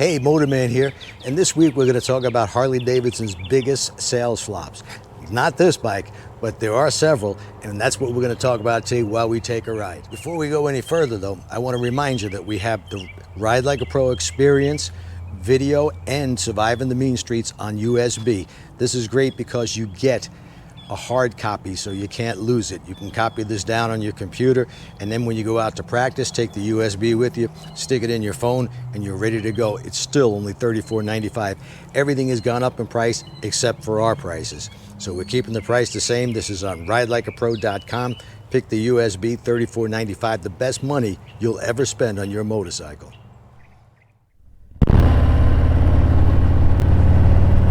Hey, Motorman here, and this week we're going to talk about Harley Davidson's biggest sales flops. Not this bike, but there are several, and that's what we're going to talk about today while we take a ride. Before we go any further though, I want to remind you that we have the Ride Like a Pro experience, video, and Surviving the Mean Streets on USB. This is great because you get a hard copy so you can't lose it. You can copy this down on your computer, and then when you go out to practice, take the USB with you, stick it in your phone, and you're ready to go. It's still only $34.95. Everything has gone up in price except for our prices. So we're keeping the price the same. This is on ridelikeapro.com. Pick the USB, $34.95, the best money you'll ever spend on your motorcycle.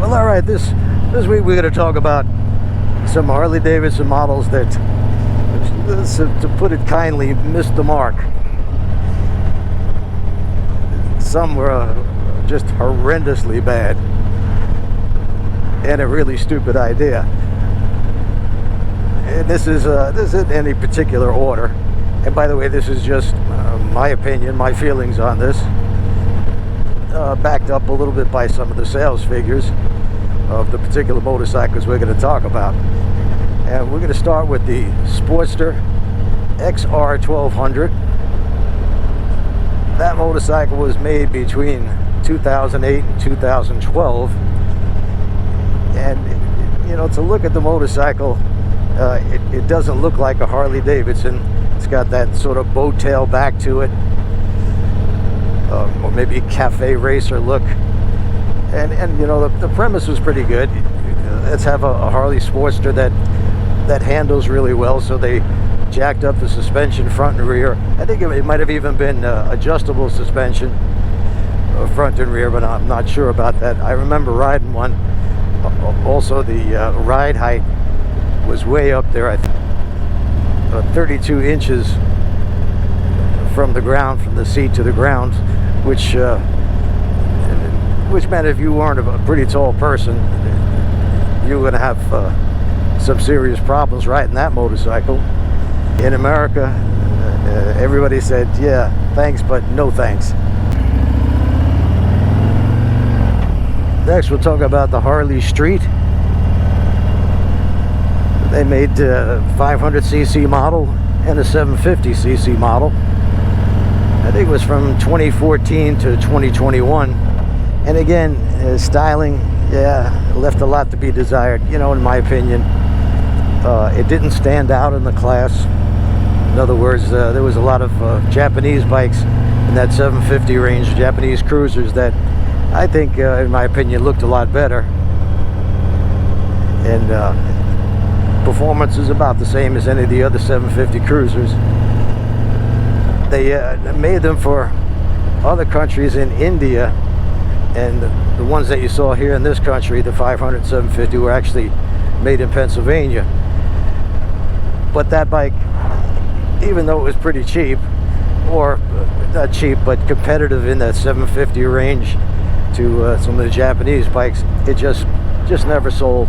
Well, all right, this week we're going to talk about some Harley Davidson models that, to put it kindly, missed the mark. Some were just horrendously bad and a really stupid idea. And this isn't any particular order. And by the way, this is just my opinion, my feelings on this, backed up a little bit by some of the sales figures of the particular motorcycles we're going to talk about. And we're going to start with the Sportster XR 1200. That motorcycle was made between 2008 and 2012. And, you know, to look at the motorcycle, it doesn't look like a Harley Davidson. It's got that sort of bow tail back to it, or maybe a cafe racer look. And you know, the premise was pretty good. Let's have a Harley Sportster that handles really well, so they jacked up the suspension front and rear. I think it might have even been adjustable suspension front and rear, but I'm not sure about that. I remember riding one. Also, the ride height was way up there. 32 inches from the ground, from the seat to the ground, which meant if you weren't a pretty tall person, you were going to have some serious problems riding that motorcycle. In America, everybody said, yeah, thanks, but no thanks. Next, we'll talk about the Harley Street. They made a 500cc model and a 750cc model. I think it was from 2014 to 2021. And again, styling, yeah, left a lot to be desired, you know, in my opinion. It didn't stand out in the class. In other words, there was a lot of Japanese bikes in that 750 range, Japanese cruisers that I think, in my opinion, looked a lot better. And performance is about the same as any of the other 750 cruisers. They made them for other countries in India, and the ones that you saw here in this country, the 500, 750, were actually made in Pennsylvania. But that bike, even though it was pretty cheap, or not cheap, but competitive in that 750 range to some of the Japanese bikes, it just never sold.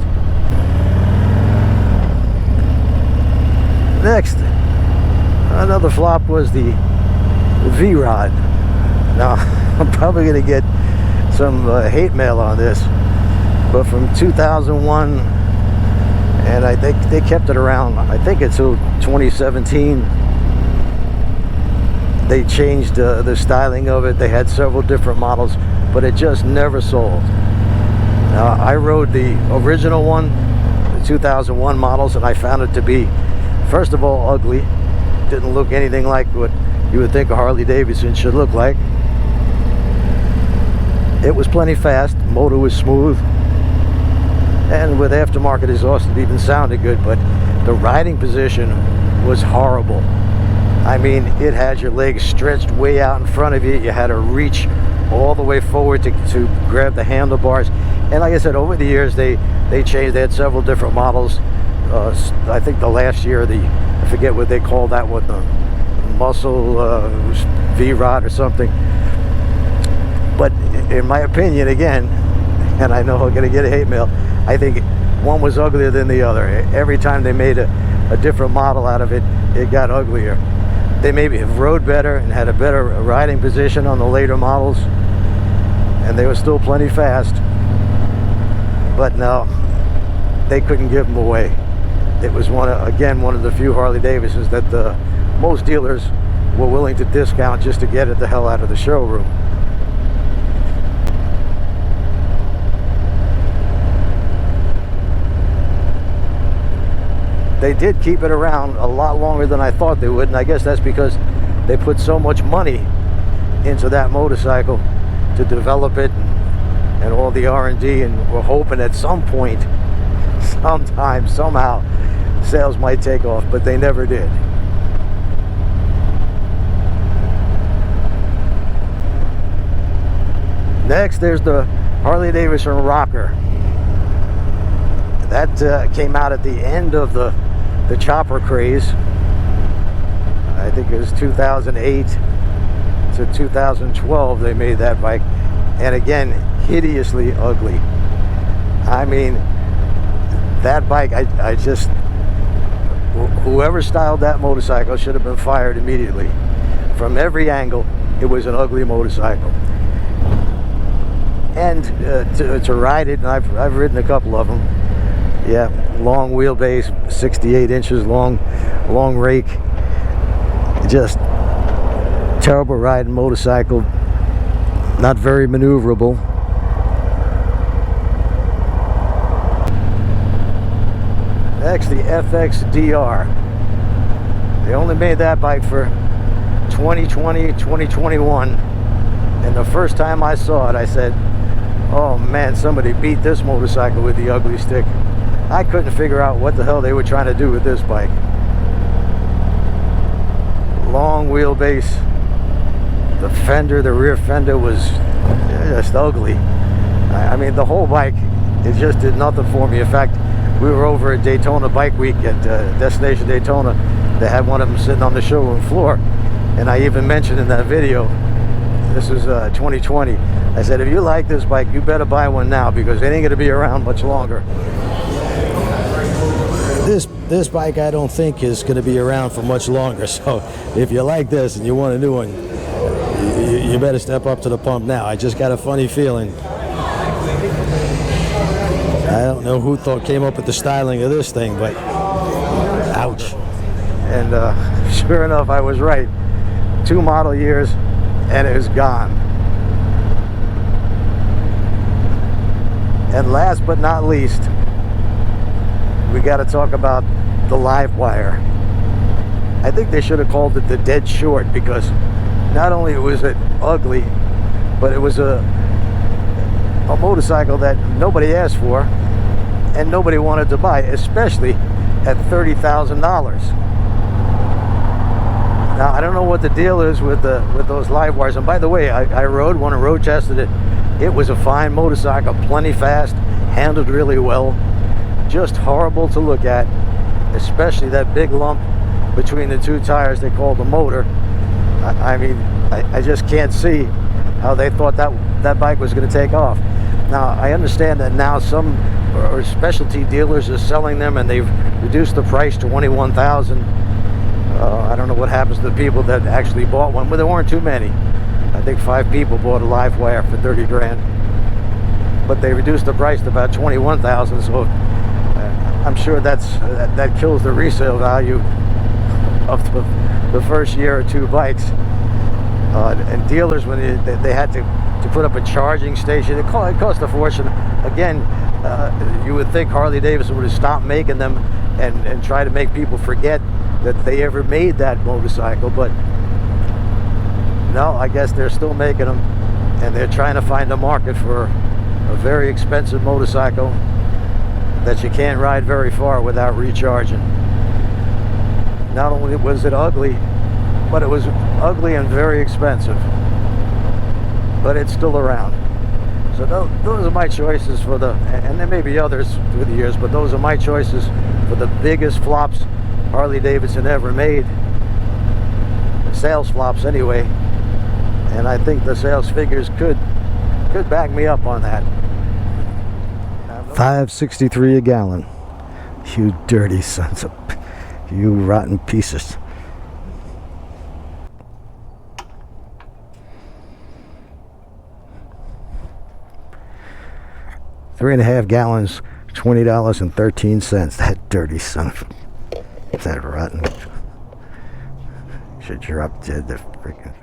Next, another flop was the V-Rod. Now, I'm probably going to get some hate mail on this, but from 2001, and I think they kept it around, I think until 2017. They changed the styling of it. They had several different models, but it just never sold. Now, I rode the original one, the 2001 models, and I found it to be, first of all, ugly. Didn't look anything like what you would think a Harley Davidson should look like. It was plenty fast, motor was smooth, and with aftermarket exhaust it even sounded good, but the riding position was horrible. I mean, it had your legs stretched way out in front of you. You had to reach all the way forward to grab the handlebars. And like I said, over the years they changed. They had several different models. I think the last year, I forget what they called that one, the muscle V-Rod or something. But in my opinion, again, and I know I'm going to get a hate mail, I think one was uglier than the other. Every time they made a different model out of it, it got uglier. They maybe have rode better and had a better riding position on the later models, and they were still plenty fast. But no, they couldn't give them away. It was one of the few Harley Davidsons that most dealers were willing to discount just to get it the hell out of the showroom. They did keep it around a lot longer than I thought they would, and I guess that's because they put so much money into that motorcycle to develop it and all the R&D, and we're hoping at some point, sometime, somehow, sales might take off, but they never did. Next, there's the Harley Davidson Rocker. That came out at the end of the chopper craze. I think it was 2008 to 2012 they made that bike, and again, hideously ugly. I mean, that bike, I just, whoever styled that motorcycle should have been fired immediately. From every angle, it was an ugly motorcycle. And to ride it, and I've ridden a couple of them. Yeah, long wheelbase, 68 inches long rake. Just terrible riding motorcycle, not very maneuverable. Next, the FXDR. They only made that bike for 2020, 2021. And the first time I saw it, I said, oh man, somebody beat this motorcycle with the ugly stick. I couldn't figure out what the hell they were trying to do with this bike. Long wheelbase. The fender, the rear fender was just ugly. I mean, the whole bike, it just did nothing for me. In fact, we were over at Daytona Bike Week at Destination Daytona. They had one of them sitting on the showroom floor. And I even mentioned in that video, this was 2020, I said, if you like this bike, you better buy one now, because it ain't gonna be around much longer. This bike, I don't think, is going to be around for much longer. So if you like this and you want a new one, you better step up to the pump now. I just got a funny feeling. I don't know who came up with the styling of this thing, but ouch. And sure enough, I was right. 2 model years and it was gone. And last but not least, we got to talk about the live wire. I think they should have called it the Dead Short, because not only was it ugly, but it was a motorcycle that nobody asked for and nobody wanted to buy, especially at $30,000. Now, I don't know what the deal is with those live wires. And by the way, I rode one and road tested it. It was a fine motorcycle, plenty fast, handled really well. Just horrible to look at, especially that big lump between the 2 tires they call the motor. I mean, I just can't see how they thought that bike was going to take off. Now, I understand that now some or specialty dealers are selling them, and they've reduced the price to $21,000. I don't know what happens to the people that actually bought one, but there weren't too many. I think 5 people bought a live wire for 30 grand. But they reduced the price to about $21,000, so I'm sure that kills the resale value of the first year or 2 bikes. And dealers, when they had to put up a charging station, it cost a fortune. Again, you would think Harley Davidson would have stopped making them and try to make people forget that they ever made that motorcycle, but no, I guess they're still making them, and they're trying to find a market for a very expensive motorcycle that you can't ride very far without recharging. Not only was it ugly, but it was ugly and very expensive, but it's still around. So those are my choices for and there may be others through the years, but those are my choices for the biggest flops Harley Davidson ever made. Sales flops anyway, and I think the sales figures could back me up on that. $5.63 a gallon. You dirty sons of, you rotten pieces. 3.5 gallons, $20.13. That dirty son of a... That rotten... Should drop dead the freaking...